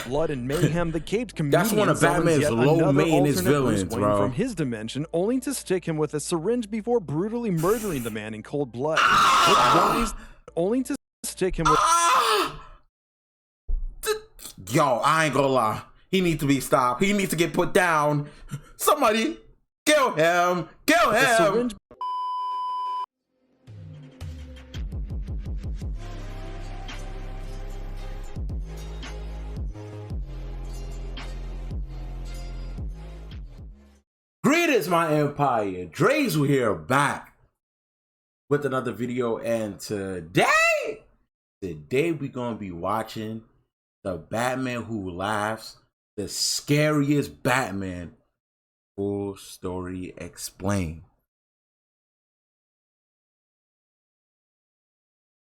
blood and mayhem, the caped comedian That's one of Batman's low maintenance villains, bro. From his dimension, only to stick him with a syringe before brutally murdering the man in cold blood. Only to stick him with. Yo, I ain't gonna lie. He needs to be stopped. He needs to get put down. Somebody kill him. Kill him. Greetings, my empire. Dre's here back with another video, and today we're gonna be watching The Batman Who Laughs, the scariest Batman. Full story explained.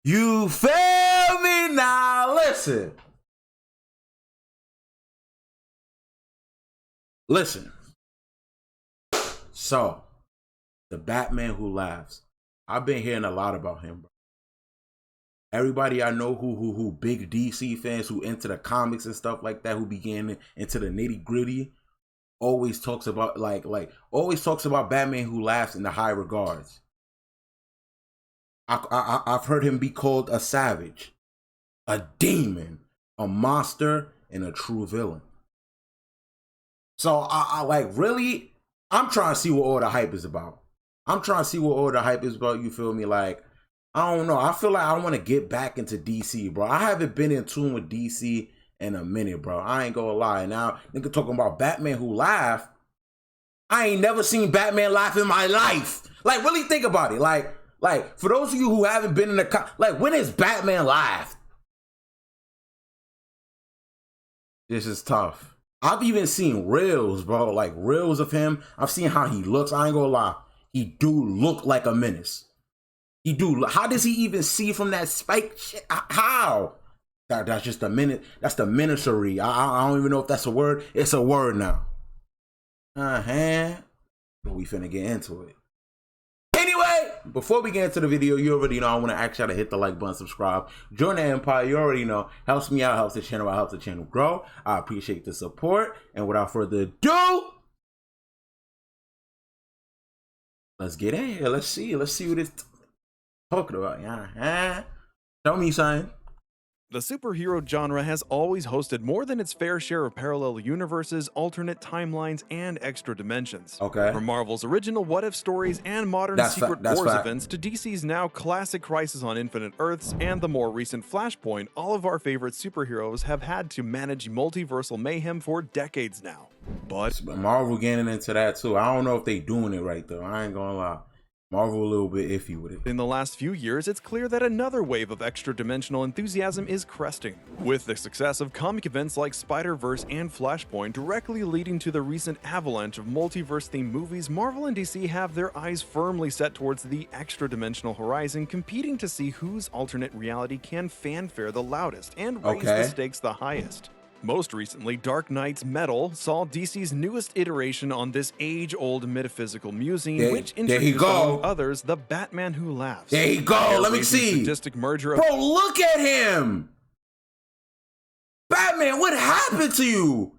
You feel me now? Listen. So, The Batman Who Laughs. I've been hearing a lot about him, bro. Everybody I know who big DC fans, who into the comics and stuff like that, who be getting into the nitty gritty, always talks about always talks about Batman Who Laughs in the high regards. I've heard him be called a savage, a demon, a monster, and a true villain. So I'm trying to see what all the hype is about. You feel me? Like, I don't know. I feel like I want to get back into DC, bro. I haven't been in tune with DC in a minute, bro. I ain't gonna lie. Now, nigga talking about Batman Who Laugh. I ain't never seen Batman laugh in my life. Like, really think about it. Like, for those of you who haven't been in the when has Batman laughed? This is tough. I've even seen reels, bro, like reels of him. I've seen how he looks. I ain't gonna lie. He do look like a menace. He do. How does he even see from that spike shit? How? That's just a minute. That's the menacery. I don't even know if that's a word. It's a word now. But we finna get into it. Anyway, before we get into the video, you already know I want to ask y'all to hit the like button, subscribe, join the empire. You already know, helps me out, helps the channel out, helps the channel grow. I appreciate the support. And without further ado, let's get in here. Let's see what it's talking about. Tell me something. The superhero genre has always hosted more than its fair share of parallel universes, alternate timelines, and extra dimensions. Okay. From Marvel's original What-If stories and modern Secret Wars events to DC's now classic Crisis on Infinite Earths and the more recent Flashpoint, all of our favorite superheroes have had to manage multiversal mayhem for decades now. But Marvel getting into that too. I don't know if they doing it right though. I ain't gonna lie. Marvel a little bit iffy with it. In the last few years, it's clear that another wave of extra-dimensional enthusiasm is cresting, with the success of comic events like Spider-Verse and Flashpoint directly leading to the recent avalanche of multiverse-themed movies. Marvel and DC have their eyes firmly set towards the extra-dimensional horizon, competing to see whose alternate reality can fanfare the loudest and raise the stakes the highest. Most recently, Dark Knight's Metal saw DC's newest iteration on this age-old metaphysical musing, which introduced, among others, the Batman Who Laughs. There you go. Let me see. Sadistic merger of Bro, look at him. Batman, what happened to you?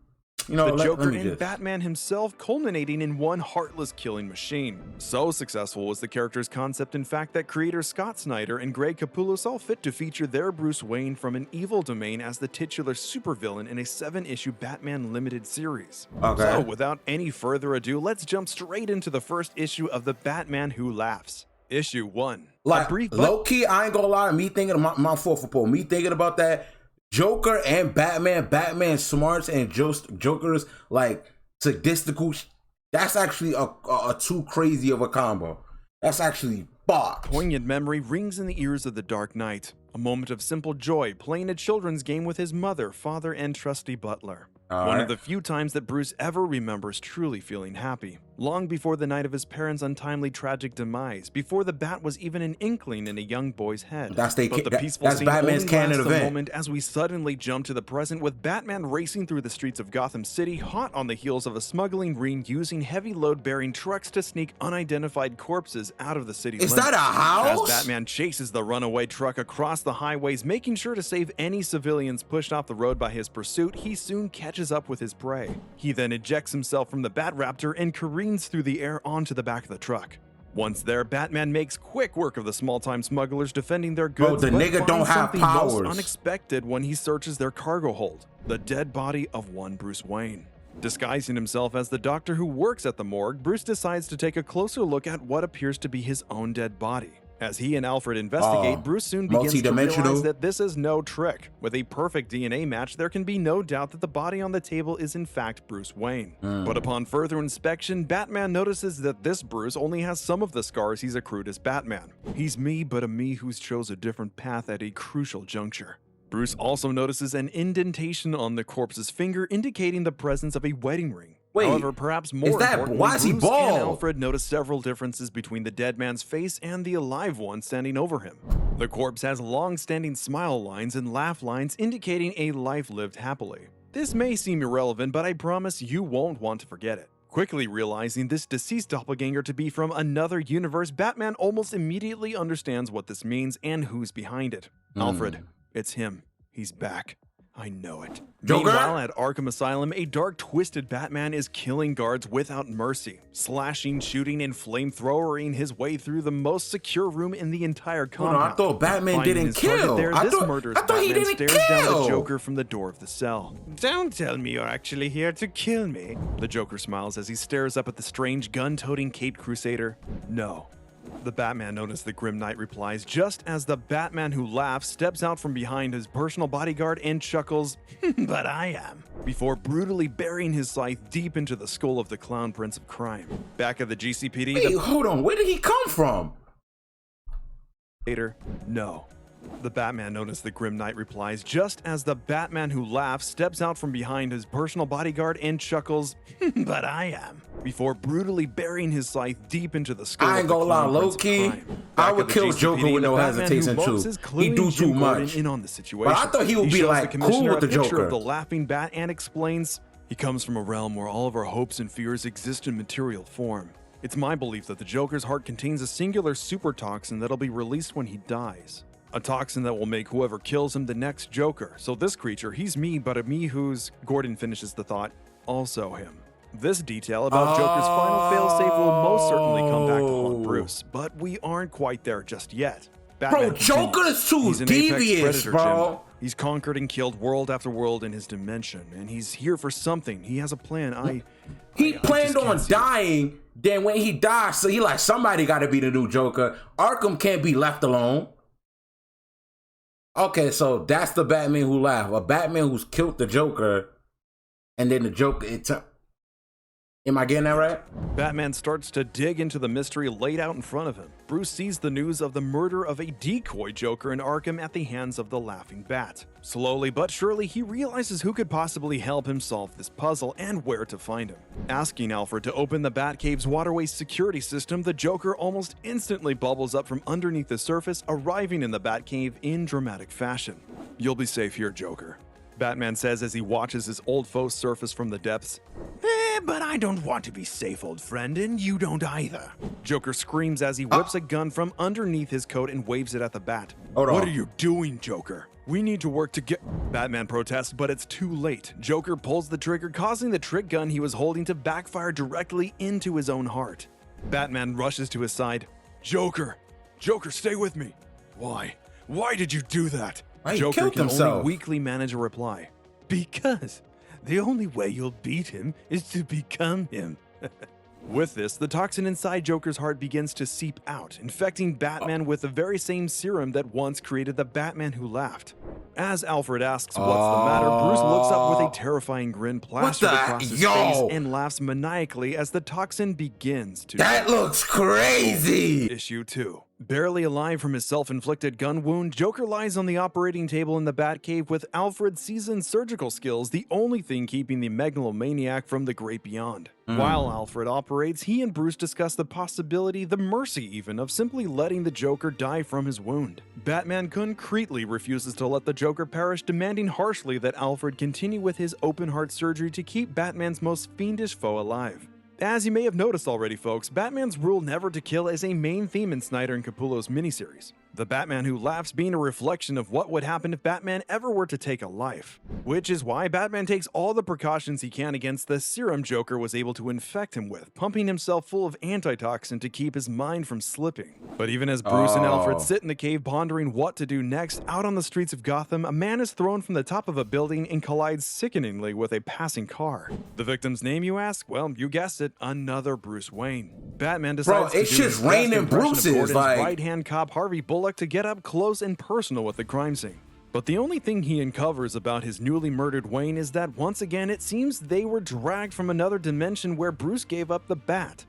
You know, the Joker and Batman himself, culminating in one heartless killing machine. So successful was the character's concept, in fact, that creators Scott Snyder and Greg Capullo saw fit to feature their Bruce Wayne from an evil domain as the titular supervillain in a 7-issue Batman limited series. So, without any further ado, let's jump straight into the first issue of The Batman Who Laughs. Issue 1. Like, low-key, I ain't gonna lie, me thinking of my 4-for-4, me thinking about that Joker and Batman smarts and Joker's like sadistical. That's actually a too crazy of a combo. That's actually box. Poignant memory rings in the ears of the Dark Knight. A moment of simple joy playing a children's game with his mother, father, and trusty butler. One of the few times that Bruce ever remembers truly feeling happy. long before the night of his parents' untimely tragic demise, before the bat was even an inkling in a young boy's head. That's Peaceful scene Batman's only canon lasts a event. moment as we suddenly jump to the present with Batman racing through the streets of Gotham City, hot on the heels of a smuggling ring using heavy load-bearing trucks to sneak unidentified corpses out of the city limits. Is that a house? As Batman chases the runaway truck across the highways, making sure to save any civilians pushed off the road by his pursuit, he soon catches up with his prey. He then ejects himself from the Bat-Raptor and careens through the air onto the back of the truck. Once there, Batman makes quick work of the small-time smugglers defending their goods. Bro, the nigga don't have something powers. most unexpected when he searches their cargo hold: the dead body of one Bruce Wayne. Disguising himself as the doctor who works at the morgue, Bruce decides to take a closer look at what appears to be his own dead body. As he and Alfred investigate, Bruce soon begins to realize that this is no trick. With a perfect DNA match, there can be no doubt that the body on the table is in fact Bruce Wayne. But upon further inspection, Batman notices that this Bruce only has some of the scars he's accrued as Batman. He's me, but a me who's chose a different path at a crucial juncture. Bruce also notices an indentation on the corpse's finger indicating the presence of a wedding ring. Wait, however, perhaps more importantly, why is he Bruce bald? and Alfred notice several differences between the dead man's face and the alive one standing over him. The corpse has long-standing smile lines and laugh lines indicating a life lived happily. This may seem irrelevant, but I promise you won't want to forget it. Quickly realizing this deceased doppelganger to be from another universe, Batman almost immediately understands what this means and who's behind it. Alfred, it's him. He's back. I know it. Joker? Meanwhile, at Arkham Asylum, a dark, twisted Batman is killing guards without mercy, slashing, shooting, and flamethrowering his way through the most secure room in the entire compound. I thought Batman Finding didn't his target kill. There, I this thought murderous he Batman didn't stares down the kill. Joker from the door of the cell. Don't tell me you're actually here to kill me. The Joker smiles as he stares up at the strange, gun-toting Caped Crusader. No. The Batman, known as the Grim Knight, replies just as the Batman who laughs steps out from behind his personal bodyguard and chuckles, "But I am," before brutally burying his scythe deep into the skull of the Clown Prince of Crime. Back at the GCPD, Wait, hold on, where did he come from? No. The Batman, known as the Grim Knight, replies just as the Batman who laughs steps out from behind his personal bodyguard and chuckles, "But I am," before brutally burying his scythe deep into the skull. I ain't gonna lie, low key, I would kill Joker with no hesitation too. He do too much. In on the situation. But I thought he would be like cool with the Joker. Of the laughing bat and explains, he comes from a realm where all of our hopes and fears exist in material form. It's my belief that the Joker's heart contains a singular super toxin that'll be released when he dies. A toxin that will make whoever kills him the next Joker. So this creature, he's me, but a me who's, Gordon finishes the thought, also him. This detail about Joker's final failsafe will most certainly come back to haunt Bruce, but we aren't quite there just yet. Batman Bro, Joker is too he's an apex devious, predator, bro. Jim. He's conquered and killed world after world in his dimension, and he's here for something. He has a plan. He planned on dying, then when he dies, so he like, somebody gotta be the new Joker. Arkham can't be left alone. Okay, so that's the Batman who laughed. A Batman who's killed the Joker, and then the Joker, am I getting that right? Batman starts to dig into the mystery laid out in front of him. Bruce sees the news of the murder of a decoy Joker in Arkham at the hands of the Laughing Bat. Slowly but surely, he realizes who could possibly help him solve this puzzle and where to find him. Asking Alfred to open the Batcave's waterway security system, the Joker almost instantly bubbles up from underneath the surface, arriving in the Batcave in dramatic fashion. "You'll be safe here, Joker," Batman says as he watches his old foe surface from the depths. But I don't want to be safe, old friend, and you don't either." Joker screams as he whips a gun from underneath his coat and waves it at the Bat. Hold on. "What are you doing, Joker? We need to work together." Batman protests, but it's too late. Joker pulls the trigger, causing the trick gun he was holding to backfire directly into his own heart. Batman rushes to his side. Joker, stay with me." "Why? Why did you do that?" He Joker killed can himself. only weakly manage a reply. "Because the only way you'll beat him is to become him." With this, the toxin inside Joker's heart begins to seep out, infecting Batman with the very same serum that once created the Batman who laughed. As Alfred asks what's the matter, Bruce looks up with a terrifying grin plastered across his face and laughs maniacally as the toxin begins to... That looks crazy! Issue 2. Barely alive from his self-inflicted gun wound, Joker lies on the operating table in the Batcave with Alfred's seasoned surgical skills the only thing keeping the megalomaniac from the great beyond. While Alfred operates, he and Bruce discuss the possibility, the mercy even, of simply letting the Joker die from his wound. Batman concretely refuses to let the Joker perish, demanding harshly that Alfred continue with his open-heart surgery to keep Batman's most fiendish foe alive. As you may have noticed already, folks, Batman's rule never to kill is a main theme in Snyder and Capullo's miniseries. The Batman Who Laughs being a reflection of what would happen if Batman ever were to take a life. Which is why Batman takes all the precautions he can against the serum Joker was able to infect him with, pumping himself full of antitoxin to keep his mind from slipping. But even as Bruce and Alfred sit in the cave pondering what to do next, out on the streets of Gotham, a man is thrown from the top of a building and collides sickeningly with a passing car. The victim's name, you ask? Well, you guessed it, another Bruce Wayne. Batman decides Bro, it's to do just his best raining impression of Bruces, Gordon's like- right-hand cop Harvey Bullock to get up close and personal with the crime scene. But the only thing he uncovers about his newly murdered Wayne is that once again it seems they were dragged from another dimension where Bruce gave up the bat.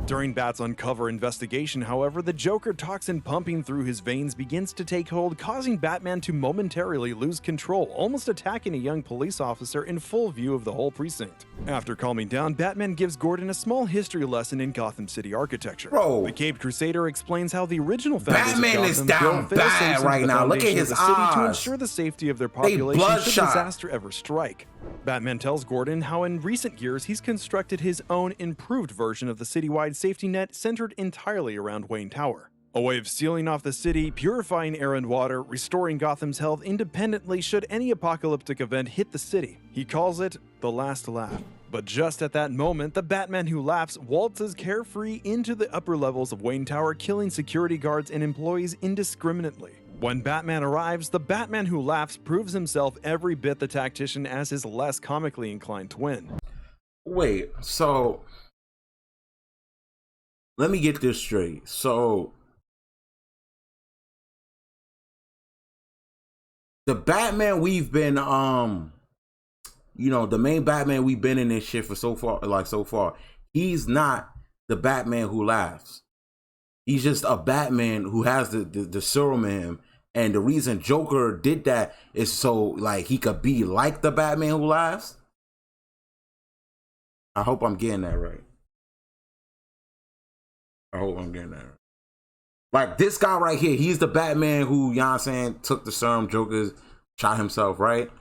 During Bat's uncover investigation, however, the Joker toxin pumping through his veins begins to take hold, causing Batman to momentarily lose control, almost attacking a young police officer in full view of the whole precinct. After calming down, Batman gives Gordon a small history lesson in Gotham City architecture. Bro. The Caped Crusader explains how the original founders Batman of is Gotham down built fail-safes bad into right the now. Look at foundation his of the city to eyes. ensure the safety of their population should bloodshot. disaster ever strike. Batman tells Gordon how in recent years he's constructed his own improved version of the citywide safety net centered entirely around Wayne Tower. A way of sealing off the city, purifying air and water, restoring Gotham's health independently should any apocalyptic event hit the city. He calls it the last laugh. But just at that moment, the Batman Who Laughs waltzes carefree into the upper levels of Wayne Tower, killing security guards and employees indiscriminately. When Batman arrives, the Batman Who Laughs proves himself every bit the tactician as his less comically inclined twin. Wait, so let me get this straight. So the Batman we've been the main Batman we've been in this shit for so far, he's not the Batman Who Laughs. He's just a Batman who has the serum in him. And the reason Joker did that is so like he could be like the Batman Who Laughs. I hope I'm getting that right. Like this guy right here, he's the Batman who, you know what I'm saying, took the serum, Joker shot himself, right?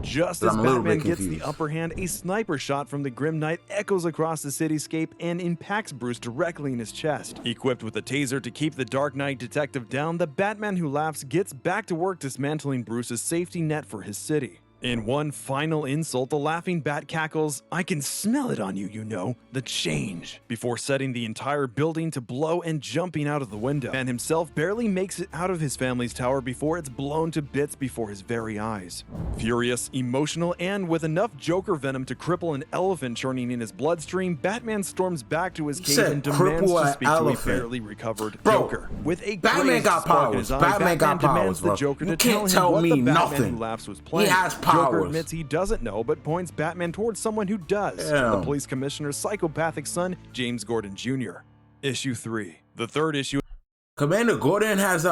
Just as Batman gets the upper hand, a sniper shot from the Grim Knight echoes across the cityscape and impacts Bruce directly in his chest. Equipped with a taser to keep the Dark Knight detective down, the Batman Who Laughs gets back to work dismantling Bruce's safety net for his city. In one final insult, the laughing bat cackles, "I can smell it on you, you know, the change," before setting the entire building to blow and jumping out of the window. Man himself barely makes it out of his family's tower before it's blown to bits before his very eyes. Furious, emotional, and with enough Joker venom to cripple an elephant churning in his bloodstream, Batman storms back to his cave and demands to speak to a barely recovered Joker. With a Batman got powers. Batman got powers, bro. Joker You to can't tell tell him me what the Batman nothing. Who Laughs was playing. He has powers. Joker admits he doesn't know, but points Batman towards someone who does. Damn. The police commissioner's psychopathic son, James Gordon Jr. Issue 3. The third issue. Commander Gordon has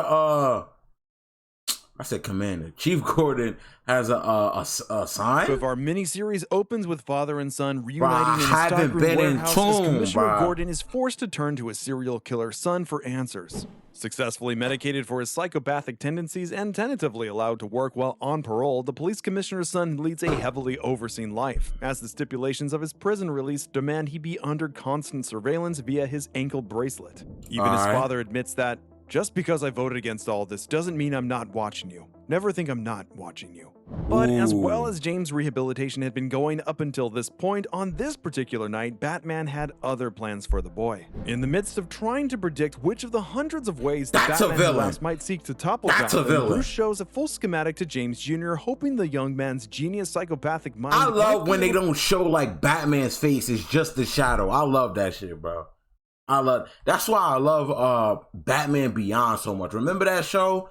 Chief Gordon has a sign. Of our miniseries opens with father and son Bro, reuniting in a haven't stockroom been in warehouse as tune, Commissioner bro. Gordon is forced to turn to his serial killer son for answers. Successfully medicated for his psychopathic tendencies and tentatively allowed to work while on parole, the police commissioner's son leads a heavily overseen life, as the stipulations of his prison release demand he be under constant surveillance via his ankle bracelet. Even his father admits that, "Just because I voted against all this doesn't mean I'm not watching you. Never think I'm not watching you." But as well as James' rehabilitation had been going up until this point, on this particular night, Batman had other plans for the boy. In the midst of trying to predict which of the hundreds of ways that That's a Batman Who villain. Laughs might seek to topple That's a Gotham, villain. Bruce shows a full schematic to James Jr., hoping the young man's genius psychopathic mind... I love when they don't show like Batman's face, it's just the shadow. I love that shit, bro. That's why I love Batman Beyond so much. Remember that show?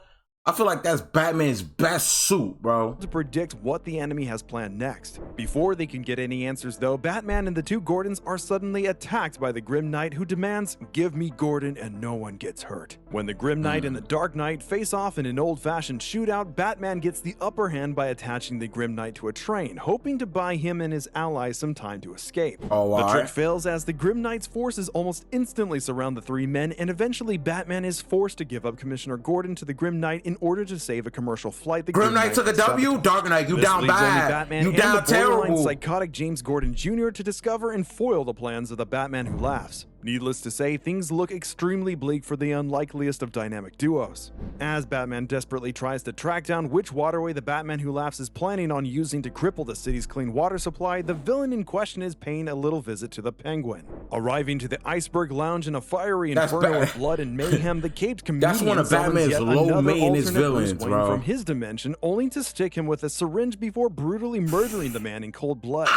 I feel like that's Batman's best suit, bro. To predict what the enemy has planned next. Before they can get any answers though, Batman and the two Gordons are suddenly attacked by the Grim Knight, who demands, "Give me Gordon and no one gets hurt." When the Grim Knight and the Dark Knight face off in an old-fashioned shootout, Batman gets the upper hand by attaching the Grim Knight to a train, hoping to buy him and his allies some time to escape. The trick fails as the Grim Knight's forces almost instantly surround the three men, and eventually Batman is forced to give up Commissioner Gordon to the Grim Knight in order to save a commercial flight. The Grim Knight took a W. Dark Knight, you down bad. You down terrible. Psychotic James Gordon Jr. to discover and foil the plans of the Batman Who Laughs. Needless to say, things look extremely bleak for the unlikeliest of dynamic duos. As Batman desperately tries to track down which waterway the Batman Who Laughs is planning on using to cripple the city's clean water supply, the villain in question is paying a little visit to the Penguin. Arriving to the Iceberg Lounge in a fiery inferno of blood and mayhem, the caped comedian that's one of Batman's low maintenance villains, bro. From his dimension, only to stick him with a syringe before brutally murdering the man in cold blood.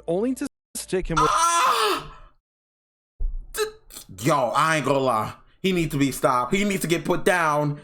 Only to stick him with... Yo, I ain't gonna lie. He needs to be stopped. He needs to get put down.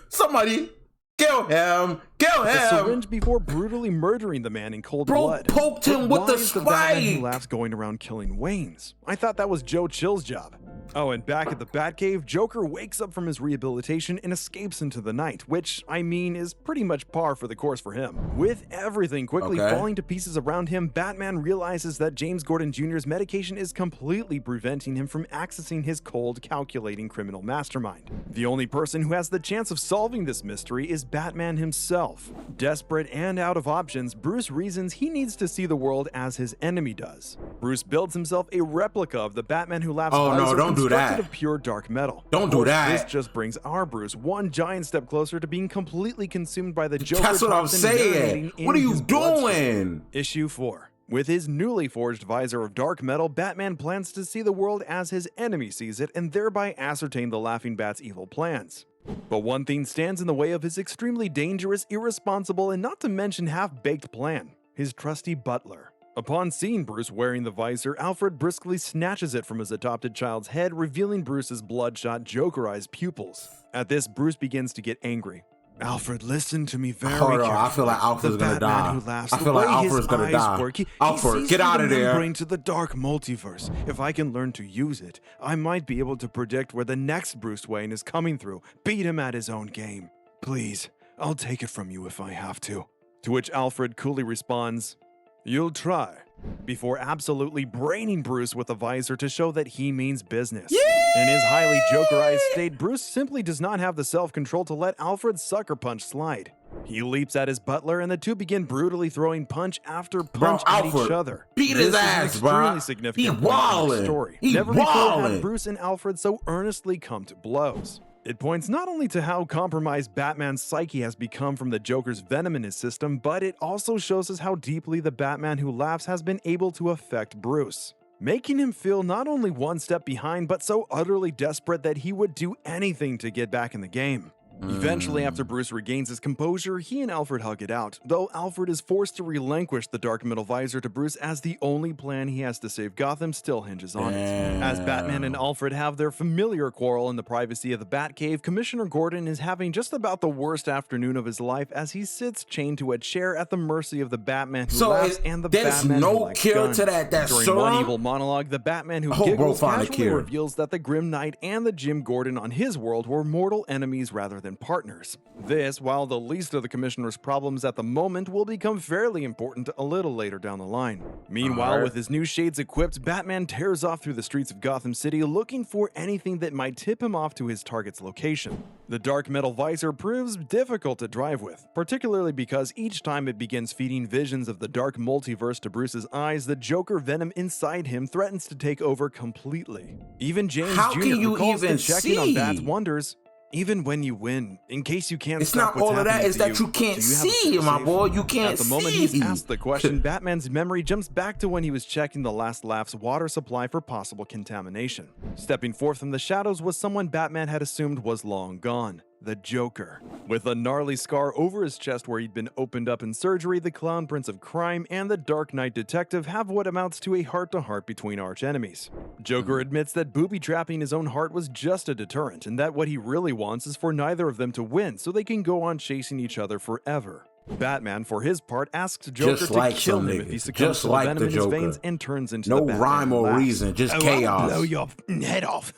Somebody kill him. Kill him. The syringe before brutally murdering the man in cold blood. Poked him with the spike. The Batman Who Laughs going around killing Waynes? I thought that was Joe Chill's job. Oh, and back at the Batcave, Joker wakes up from his rehabilitation and escapes into the night, which, I mean, is pretty much par for the course for him. With everything quickly falling to pieces around him, Batman realizes that James Gordon Jr.'s medication is completely preventing him from accessing his cold, calculating criminal mastermind. The only person who has the chance of solving this mystery is Batman himself. Desperate and out of options, Bruce reasons he needs to see the world as his enemy does. Bruce builds himself a replica of the Batman Who Laughs visor constructed of pure dark metal. Don't do that. This just brings our Bruce one giant step closer to being completely consumed by the Joker. That's what I'm saying. What are you doing? Issue 4. With his newly forged visor of dark metal, Batman plans to see the world as his enemy sees it and thereby ascertain the Laughing Bat's evil plans. But one thing stands in the way of his extremely dangerous, irresponsible, and not to mention half-baked plan: his trusty butler. Upon seeing Bruce wearing the visor, Alfred briskly snatches it from his adopted child's head, revealing Bruce's bloodshot, Joker-eyed pupils. At this, Bruce begins to get angry. "Alfred, listen to me very carefully. I feel like Alfred's gonna die. I feel like Alfred's gonna die. Alfred, get out of there. To the dark multiverse. If I can learn to use it, I might be able to predict where the next Bruce Wayne is coming through. Beat him at his own game. Please, I'll take it from you if I have to." To which Alfred coolly responds, "You'll try," before absolutely braining Bruce with a visor to show that he means business. In his highly Jokerized state, Bruce simply does not have the self-control to let Alfred's sucker punch slide. He leaps at his butler, and the two begin brutally throwing punch after punch at each other. Beat his ass, bro. Extremely significant point in the story. Never before had Bruce and Alfred so earnestly come to blows. It points not only to how compromised Batman's psyche has become from the Joker's venom in his system, but it also shows us how deeply the Batman Who Laughs has been able to affect Bruce, making him feel not only one step behind, but so utterly desperate that he would do anything to get back in the game. Eventually, after Bruce regains his composure, he and Alfred hug it out, though Alfred is forced to relinquish the dark metal visor to Bruce as the only plan he has to save Gotham still hinges on it. As Batman and Alfred have their familiar quarrel in the privacy of the Batcave, Commissioner Gordon is having just about the worst afternoon of his life as he sits chained to a chair at the mercy of the Batman Who Laughs and the Batman Who Likes Guns. During one evil monologue, the Batman Who Giggles casually reveals that the Grim Knight and the Jim Gordon on his world were mortal enemies rather than partners. This, while the least of the Commissioner's problems at the moment, will become fairly important a little later down the line. Meanwhile, with his new shades equipped, Batman tears off through the streets of Gotham City looking for anything that might tip him off to his target's location. The dark metal visor proves difficult to drive with, particularly because each time it begins feeding visions of the dark multiverse to Bruce's eyes, the Joker venom inside him threatens to take over completely. Even James Jr. recalls that checking on Bat's wonders, "Even when you win, in case you can't stop what's happening to you, it's not all of that, it's that you can't see, my boy. You can't see." At the moment he's asked the question, Batman's memory jumps back to when he was checking the Last Laugh's water supply for possible contamination. Stepping forth from the shadows was someone Batman had assumed was long gone. the Joker. With a gnarly scar over his chest where he'd been opened up in surgery, the Clown Prince of Crime and the Dark Knight Detective have what amounts to a heart-to-heart between arch-enemies. Joker admits that booby-trapping his own heart was just a deterrent, and that what he really wants is for neither of them to win so they can go on chasing each other forever. Batman, for his part, asks Joker to kill him if he succumbs to the venom in his veins and turns into the Batman. No rhyme or reason, just chaos. I'll blow your head off.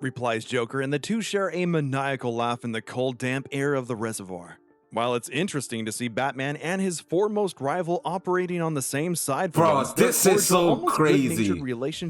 Replies Joker, and the two share a maniacal laugh in the cold, damp air of the reservoir. While it's interesting to see Batman and his foremost rival operating on the same side, bro, this is so crazy.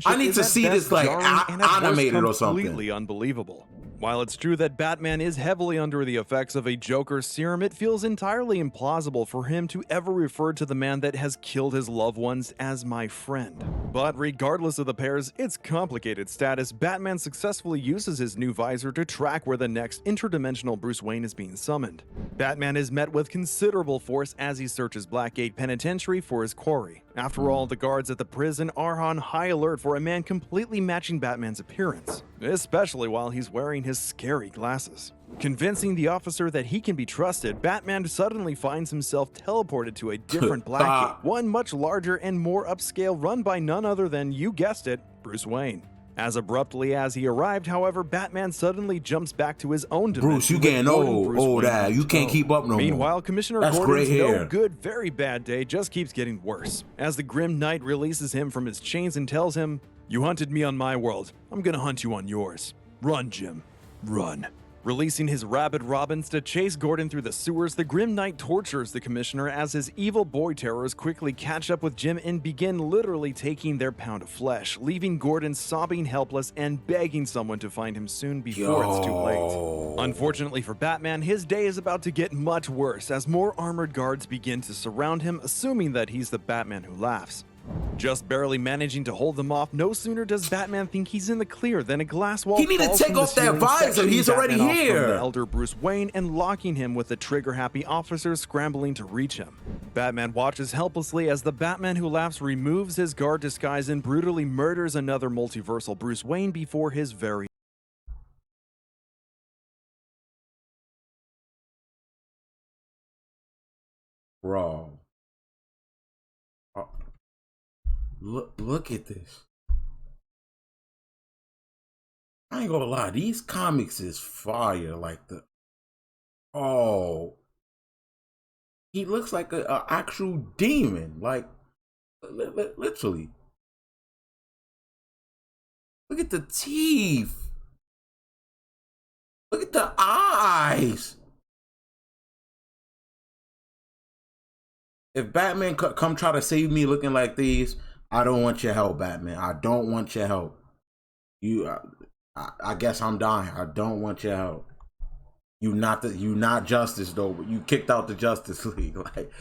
I need to see this like animated or something. Completely unbelievable. While it's true that Batman is heavily under the effects of a Joker serum, it feels entirely implausible for him to ever refer to the man that has killed his loved ones as my friend. But regardless of the pair's its complicated status, Batman successfully uses his new visor to track where the next interdimensional Bruce Wayne is being summoned. Batman is met with considerable force as he searches Blackgate Penitentiary for his quarry. After all, the guards at the prison are on high alert for a man completely matching Batman's appearance, especially while he's wearing his scary glasses. Convincing the officer that he can be trusted, Batman suddenly finds himself teleported to a different Blackgate, one much larger and more upscale, run by none other than, you guessed it, Bruce Wayne. As abruptly as he arrived, however, Batman suddenly jumps back to his own dimension. Bruce, you getting old, you can't keep up no more. Meanwhile, Commissioner Gordon's no good, very bad day just keeps getting worse, as the Grim Knight releases him from his chains and tells him, "You hunted me on my world, I'm gonna hunt you on yours. Run, Jim, run." Releasing his rabid Robins to chase Gordon through the sewers, the Grim Knight tortures the Commissioner as his evil boy terrors quickly catch up with Jim and begin literally taking their pound of flesh, leaving Gordon sobbing helpless and begging someone to find him soon before it's too late. Unfortunately for Batman, his day is about to get much worse as more armored guards begin to surround him, assuming that he's the Batman who laughs. Just barely managing to hold them off, no sooner does Batman think he's in the clear than a glass wall falls from the ceiling. He need to take off that visor. He's already here. From the elder Bruce Wayne and locking him with the trigger-happy officers scrambling to reach him. Batman watches helplessly as the Batman who laughs removes his guard disguise and brutally murders another multiversal Bruce Wayne before his very bro. Look at this. I ain't gonna lie, these comics is fire. Like he looks like a actual demon. Like literally. Look at the teeth. Look at the eyes. If Batman come try to save me looking like these, I don't want your help, Batman. I don't want your help. I guess I'm dying. I don't want your help. You not Justice though, but you kicked out the Justice League. Like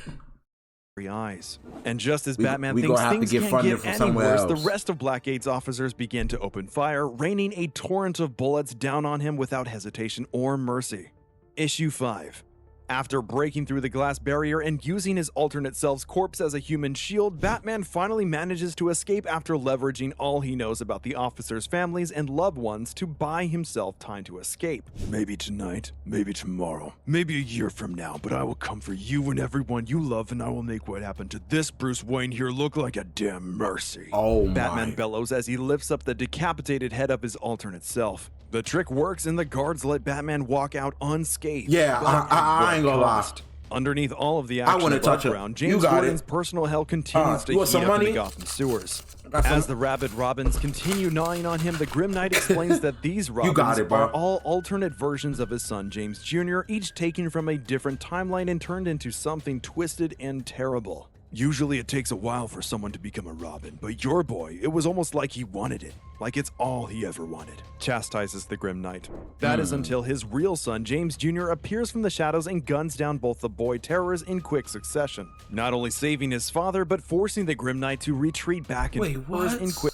eyes. And just as Batman thinks things can't get any worse, the rest of Blackgate's officers begin to open fire, raining a torrent of bullets down on him without hesitation or mercy. Issue 5. After breaking through the glass barrier and using his alternate self's corpse as a human shield, Batman finally manages to escape after leveraging all he knows about the officers' families and loved ones to buy himself time to escape. Maybe tonight, maybe tomorrow, maybe a year from now, but I will come for you and everyone you love, and I will make what happened to this Bruce Wayne here look like a damn mercy. Oh my. Batman bellows as he lifts up the decapitated head of his alternate self. The trick works and the guards let Batman walk out unscathed. Yeah, I ain't gonna lie. Underneath all of the action background, James Gordon's personal hell continues to heat up in the Gotham sewers. As the rabid Robins continue gnawing on him, the Grim Knight explains that these Robins are all alternate versions of his son James Jr., each taken from a different timeline and turned into something twisted and terrible. Usually it takes a while for someone to become a Robin, but your boy, it was almost like he wanted it, like it's all he ever wanted, chastises the Grim Knight. That is until his real son, James Jr., appears from the shadows and guns down both the boy terrors in quick succession, not only saving his father, but forcing the Grim Knight to retreat back into in quick.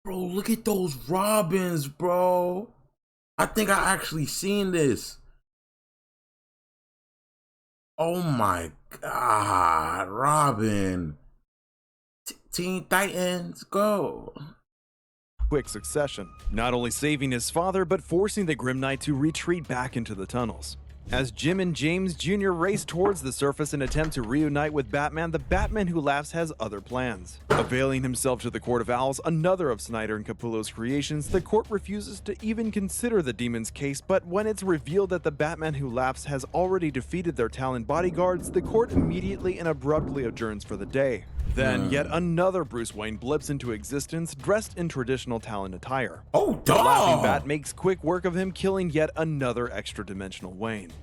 Bro, look at those Robins, bro. I think I actually seen this. Oh my God, Robin. Teen Titans, go. quick succession, not only saving his father but forcing the Grim Knight to retreat back into the tunnels. As Jim and James Jr. race towards the surface in an attempt to reunite with Batman, the Batman Who Laughs has other plans. Availing himself to the Court of Owls, another of Snyder and Capullo's creations, the court refuses to even consider the demon's case, but when it's revealed that the Batman Who Laughs has already defeated their Talon bodyguards, the court immediately and abruptly adjourns for the day. Then yet another Bruce Wayne blips into existence dressed in traditional Talon attire. Oh, The Laughing dog! Bat makes quick work of him, killing yet another extra-dimensional Wayne.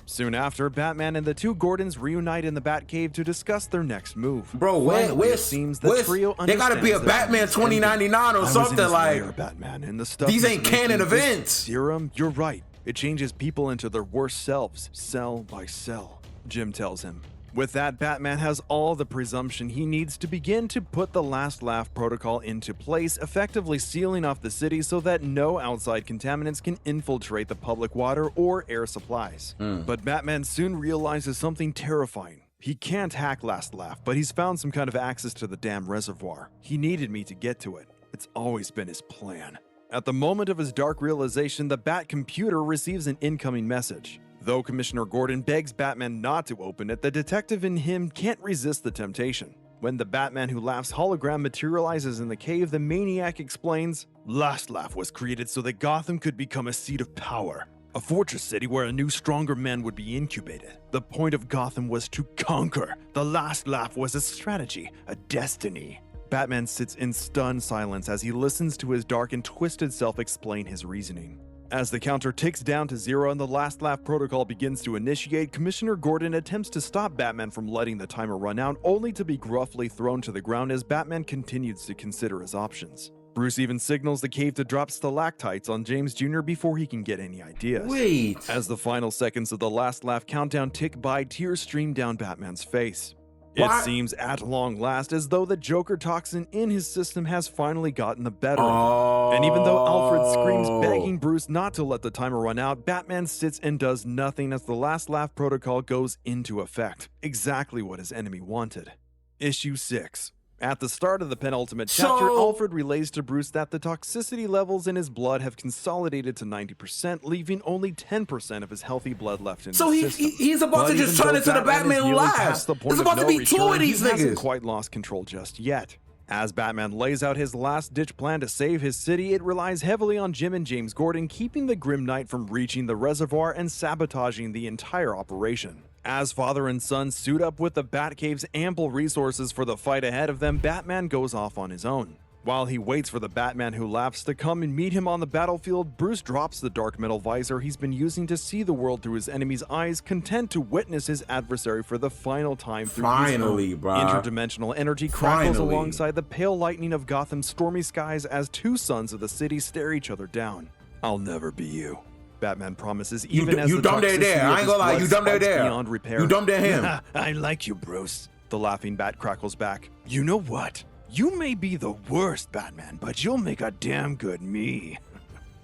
Soon after, Batman and the two Gordons reunite in the Batcave to discuss their next move. Bro, Finally, it seems the trio they gotta be a understands Batman that 2099 or something like. Batman, and the stuff These he's ain't canon making, this events. Serum, you're right. It changes people into their worst selves, cell by cell, Jim tells him. With that, Batman has all the presumption he needs to begin to put the Last Laugh protocol into place, effectively sealing off the city so that no outside contaminants can infiltrate the public water or air supplies. But Batman soon realizes something terrifying. He can't hack Last Laugh, but he's found some kind of access to the damn reservoir. He needed me to get to it. It's always been his plan. At the moment of his dark realization, the Bat computer receives an incoming message. Though Commissioner Gordon begs Batman not to open it, the detective in him can't resist the temptation. When the Batman Who Laughs hologram materializes in the cave, the maniac explains, "Last Laugh was created so that Gotham could become a seat of power. A fortress city where a new, stronger man would be incubated. The point of Gotham was to conquer. The Last Laugh was a strategy, a destiny." Batman sits in stunned silence as he listens to his dark and twisted self explain his reasoning. As the counter ticks down to 0 and the Last Laugh protocol begins to initiate, Commissioner Gordon attempts to stop Batman from letting the timer run out, only to be gruffly thrown to the ground as Batman continues to consider his options. Bruce even signals the cave to drop stalactites on James Jr. before he can get any ideas. Wait. As the final seconds of the Last Laugh countdown tick by, tears stream down Batman's face. What? It seems at long last as though the Joker toxin in his system has finally gotten the better of him. And even though Alfred screams begging Bruce not to let the timer run out, Batman sits and does nothing as the Last Laugh protocol goes into effect. Exactly what his enemy wanted. Issue 6. At the start of the penultimate chapter, Alfred relays to Bruce that the toxicity levels in his blood have consolidated to 90%, leaving only 10% of his healthy blood left in his system. He's about to just turn into the Batman Who Laughs. There's about to be two of these niggas. He hasn't quite lost control just yet. As Batman lays out his last-ditch plan to save his city, it relies heavily on Jim and James Gordon keeping the Grim Knight from reaching the reservoir and sabotaging the entire operation. As father and son suit up with the Batcave's ample resources for the fight ahead of them, Batman goes off on his own. While he waits for the Batman Who Laughs to come and meet him on the battlefield, Bruce drops the dark metal visor he's been using to see the world through his enemy's eyes, content to witness his adversary for the final time through Finally, his own. bruh. Interdimensional energy crackles alongside the pale lightning of Gotham's stormy skies as two sons of the city stare each other down. "I'll never be you," Batman promises, even as the dumb toxicity there. of I ain't his gonna lie, blood you dumb spikes there. beyond repair. You dumb there him. "I like you, Bruce," the laughing Bat crackles back. "You know what? You may be the worst Batman, but you'll make a damn good me."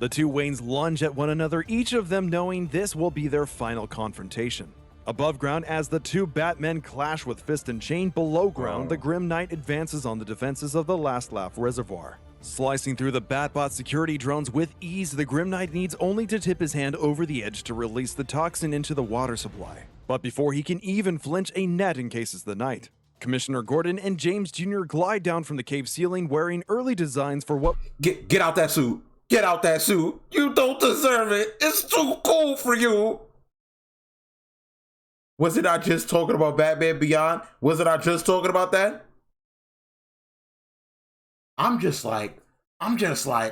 The two Waynes lunge at one another, each of them knowing this will be their final confrontation. Above ground, as the two Batmen clash with fist and chain, below ground, the Grim Knight advances on the defenses of the Last Laugh reservoir. Slicing through the Batbot security drones with ease, the Grim Knight needs only to tip his hand over the edge to release the toxin into the water supply. But before he can even flinch, a net encases the Knight. Commissioner Gordon and James Jr. glide down from the cave ceiling wearing early designs for what— Get out that suit. Get out that suit. You don't deserve it. It's too cool for you. Wasn't I just talking about Batman Beyond? Wasn't I just talking about that? I'm just like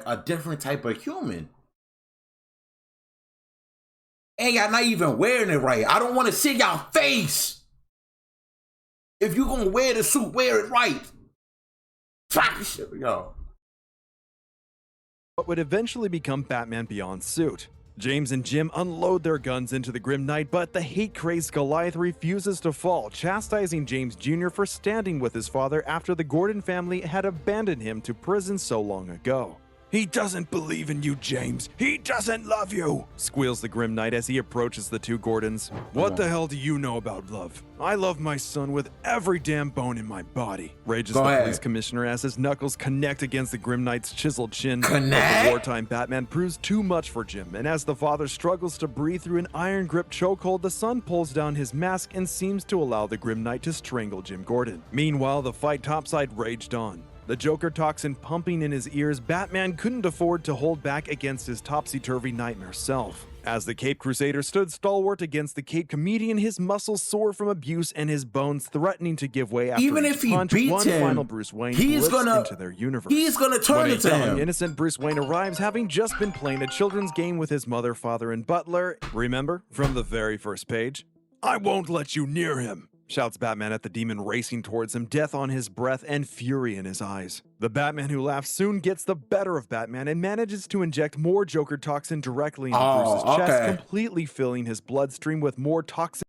a different type of human. And y'all not even wearing it right. I don't want to see y'all face. If you gonna wear the suit, wear it right. Fuck this shit, yo. What would eventually become Batman Beyond's suit. James and Jim unload their guns into the Grim Knight, but the hate-crazed Goliath refuses to fall, chastising James Jr. for standing with his father after the Gordon family had abandoned him to prison so long ago. He doesn't believe in you, James. He doesn't love you, squeals the Grim Knight as he approaches the two Gordons. What the hell do you know about love? I love my son with every damn bone in my body, rages the police commissioner as his knuckles connect against the Grim Knight's chiseled chin. But the wartime Batman proves too much for Jim, and as the father struggles to breathe through an iron grip chokehold, the son pulls down his mask and seems to allow the Grim Knight to strangle Jim Gordon. Meanwhile, the fight topside raged on. The Joker toxin pumping in his ears, Batman couldn't afford to hold back against his topsy-turvy nightmare self. As the Cape Crusader stood stalwart against the Cape Comedian, his muscles sore from abuse and his bones threatening to give way after even each if he punch, beats one him, final Bruce Wayne he's gonna into their universe. He's gonna turn into him. Innocent Bruce Wayne arrives, having just been playing a children's game with his mother, father, and butler. Remember from the very first page? I won't let you near him, shouts Batman at the demon racing towards him, death on his breath and fury in his eyes. The Batman who laughs soon gets the better of Batman and manages to inject more Joker toxin directly into Bruce's chest, completely filling his bloodstream with more toxin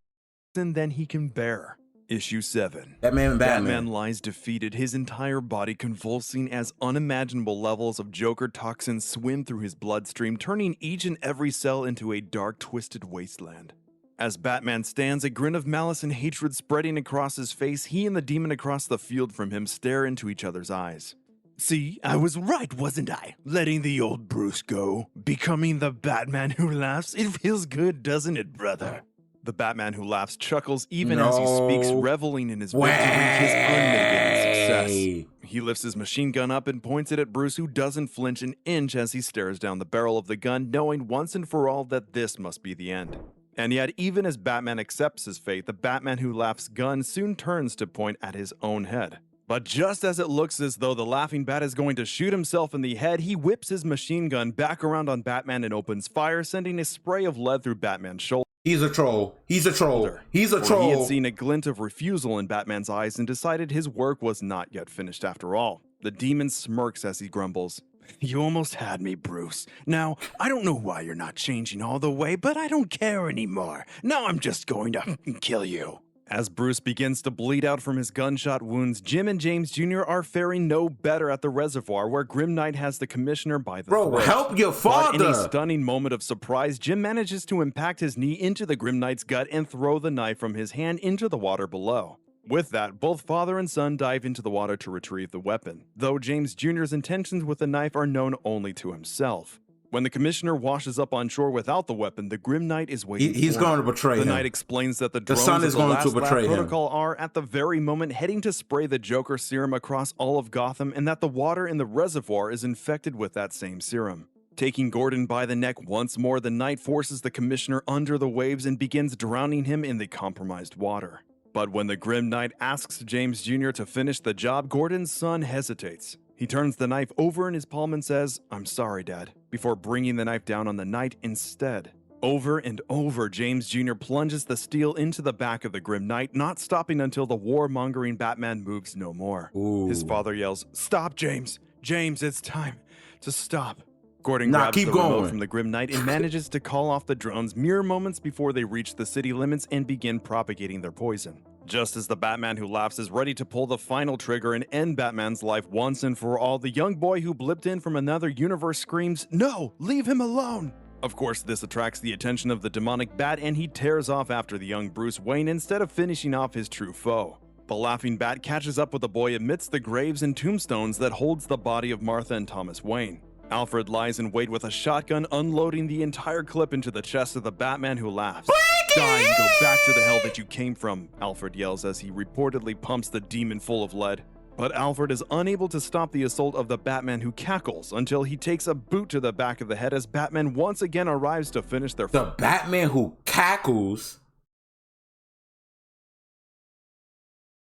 than he can bear. Issue 7. Batman lies defeated, his entire body convulsing as unimaginable levels of Joker toxin swim through his bloodstream, turning each and every cell into a dark, twisted wasteland. As Batman stands, a grin of malice and hatred spreading across his face, he and the demon across the field from him stare into each other's eyes. See, I was right, wasn't I? Letting the old Bruce go. Becoming the Batman who laughs. It feels good, doesn't it, brother? The Batman who laughs chuckles even as he speaks, reveling in his victory, his unmitigated success. He lifts his machine gun up and points it at Bruce, who doesn't flinch an inch as he stares down the barrel of the gun, knowing once and for all that this must be the end. And yet, even as Batman accepts his fate, the Batman who laughs gun soon turns to point at his own head. But just as it looks as though the laughing bat is going to shoot himself in the head, he whips his machine gun back around on Batman and opens fire, sending a spray of lead through Batman's shoulder. He's a troll. He's a troll. He's a troll. He had seen a glint of refusal in Batman's eyes and decided his work was not yet finished after all. The demon smirks as he grumbles. You almost had me, Bruce. Now, I don't know why you're not changing all the way, but I don't care anymore. Now I'm just going to kill you. As Bruce begins to bleed out from his gunshot wounds, Jim and James Jr. are faring no better at the reservoir, where Grim Knight has the commissioner by the throat. Help your father! But in a stunning moment of surprise, Jim manages to impact his knee into the Grim Knight's gut and throw the knife from his hand into the water below. With that, both father and son dive into the water to retrieve the weapon, though James Jr.'s intentions with the knife are known only to himself. When the commissioner washes up on shore without the weapon, the Grim Knight is waiting for him. He's going to betray him. The Knight explains that the drones son is of the going Last to betray Lab him. Protocol are at the very moment heading to spray the Joker serum across all of Gotham, and that the water in the reservoir is infected with that same serum. Taking Gordon by the neck once more, the Knight forces the commissioner under the waves and begins drowning him in the compromised water. But when the Grim Knight asks James Jr. to finish the job, Gordon's son hesitates. He turns the knife over in his palm and says, "I'm sorry, Dad," before bringing the knife down on the Knight instead. Over and over, James Jr. plunges the steel into the back of the Grim Knight, not stopping until the warmongering Batman moves no more. His father yells, "Stop, James! James, it's time to stop." Gordon grabs the remote from the Grim Knight and manages to call off the drones mere moments before they reach the city limits and begin propagating their poison. Just as the Batman who laughs is ready to pull the final trigger and end Batman's life once and for all, the young boy who blipped in from another universe screams, "No, leave him alone!" Of course, this attracts the attention of the demonic Bat, and he tears off after the young Bruce Wayne instead of finishing off his true foe. The laughing Bat catches up with the boy amidst the graves and tombstones that holds the body of Martha and Thomas Wayne. Alfred lies in wait with a shotgun, unloading the entire clip into the chest of the Batman who laughs. Die and go back to the hell that you came from, Alfred yells as he reportedly pumps the demon full of lead. But Alfred is unable to stop the assault of the Batman who cackles until he takes a boot to the back of the head as Batman once again arrives to finish their The Batman who cackles?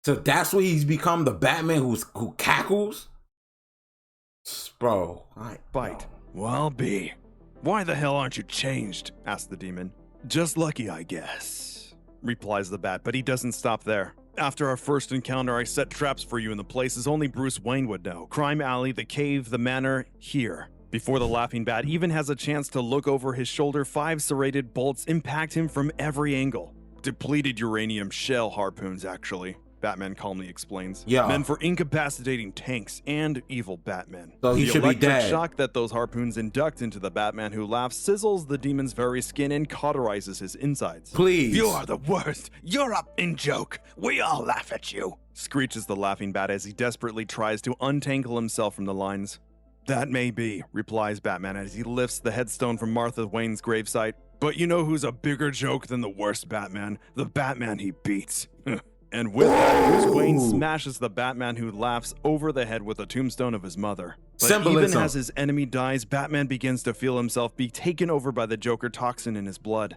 So that's what he's become, the Batman who cackles? Bro, Bite. Well, B. Why the hell aren't you changed? Asks the demon. Just lucky, I guess, replies the Bat, but he doesn't stop there. After our first encounter, I set traps for you in the places only Bruce Wayne would know. Crime Alley, the cave, the manor, here. Before the laughing Bat even has a chance to look over his shoulder, 5 serrated bolts impact him from every angle. Depleted uranium shell harpoons, actually. Batman calmly explains. Yeah. Meant for incapacitating tanks and evil Batman. So he should be The electric dead. shock that those harpoons induct into the Batman who laughs sizzles the demon's very skin and cauterizes his insides. Please. You are the worst. You're up in joke. We all laugh at you, screeches the laughing Bat as he desperately tries to untangle himself from the lines. That may be, replies Batman as he lifts the headstone from Martha Wayne's gravesite. But you know who's a bigger joke than the worst Batman? The Batman he beats. And with that, Bruce Wayne smashes the Batman who laughs over the head with a tombstone of his mother. But Symbolism. even as his enemy dies, Batman begins to feel himself be taken over by the Joker toxin in his blood.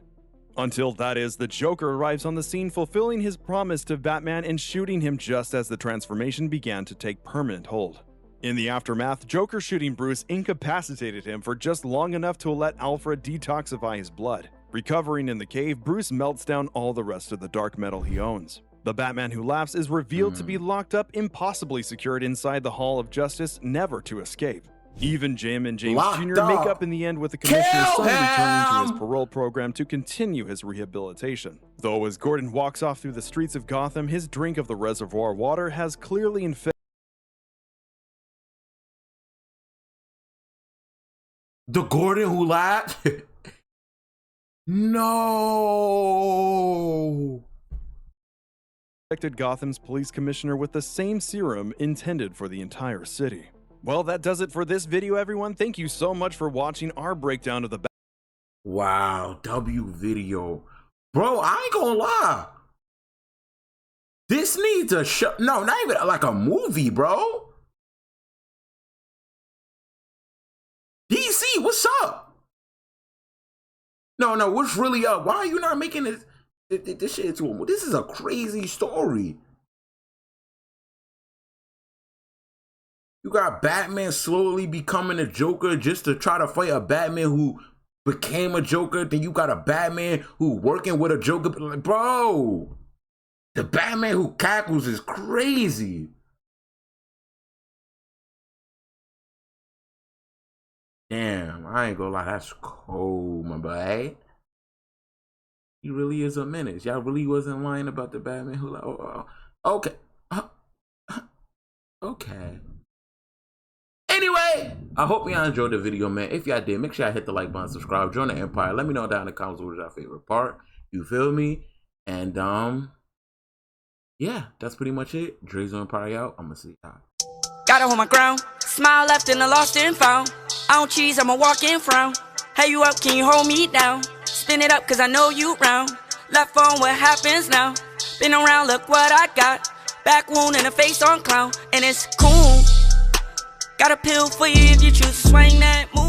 Until that is, the Joker arrives on the scene, fulfilling his promise to Batman and shooting him just as the transformation began to take permanent hold. In the aftermath, Joker shooting Bruce incapacitated him for just long enough to let Alfred detoxify his blood. Recovering in the cave, Bruce melts down all the rest of the dark metal he owns. The Batman who laughs is revealed to be locked up, impossibly secured inside the Hall of Justice, never to escape. Even Jim and James Locked Jr. make up in the end, with the Commissioner's son returning to his parole program to continue his rehabilitation. Though as Gordon walks off through the streets of Gotham, his drink of the reservoir water has clearly infected. The Gordon who laughed? No. Gotham's police commissioner with the same serum intended for the entire city. Well, that does it for this video, everyone. Thank you so much for watching our breakdown of the Wow, W video. Bro, I ain't gonna lie. This needs a show. No, not even like a movie, bro. DC, what's up? No, what's really up? Why are you not making this shit to him? This is a crazy story. You got Batman slowly becoming a Joker just to try to fight a Batman who became a Joker. Then you got a Batman who working with a Joker. Like, bro, the Batman who cackles is crazy. Damn, I ain't gonna lie, that's cold, my boy. He really is a menace. Y'all really wasn't lying about the Batman who like, okay. Okay. Anyway, I hope y'all enjoyed the video, man. If y'all did, make sure y'all hit the like button, subscribe, join the Empire. Let me know down in the comments what was your favorite part. You feel me? And yeah, that's pretty much it. Dre's Empire out. I'm gonna see y'all. Gotta hold my ground. Smile left and I lost and found. I don't cheese, I'ma walk and frown. Hey, you up, can you hold me down? Spin it up, cause I know you round. Left on, what happens now? Been around, look what I got. Back wound and a face on clown. And it's cool. Got a pill for you if you choose to swing that move.